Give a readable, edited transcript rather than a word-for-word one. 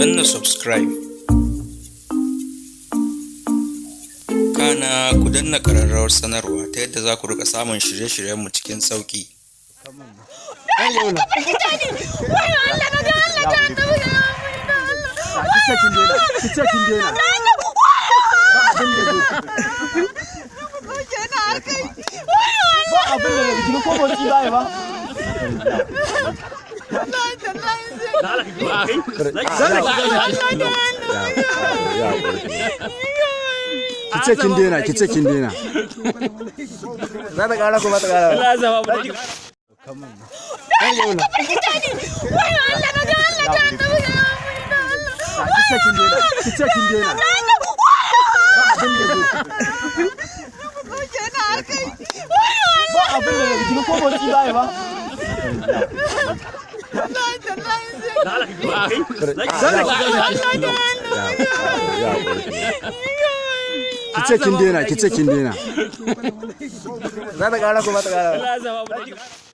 danna subscribe kana ku danna ƙararrawar sanarwa ta yadda za ku rika samun shirye-shiryenmu cikin sauƙi. Kice kin dena za ta kara ko ba ta kara ba Allah zama ba kice kin dena ba abin da jini ko motsi ba ba kice kin dena za ta kara ko ba ta kara ba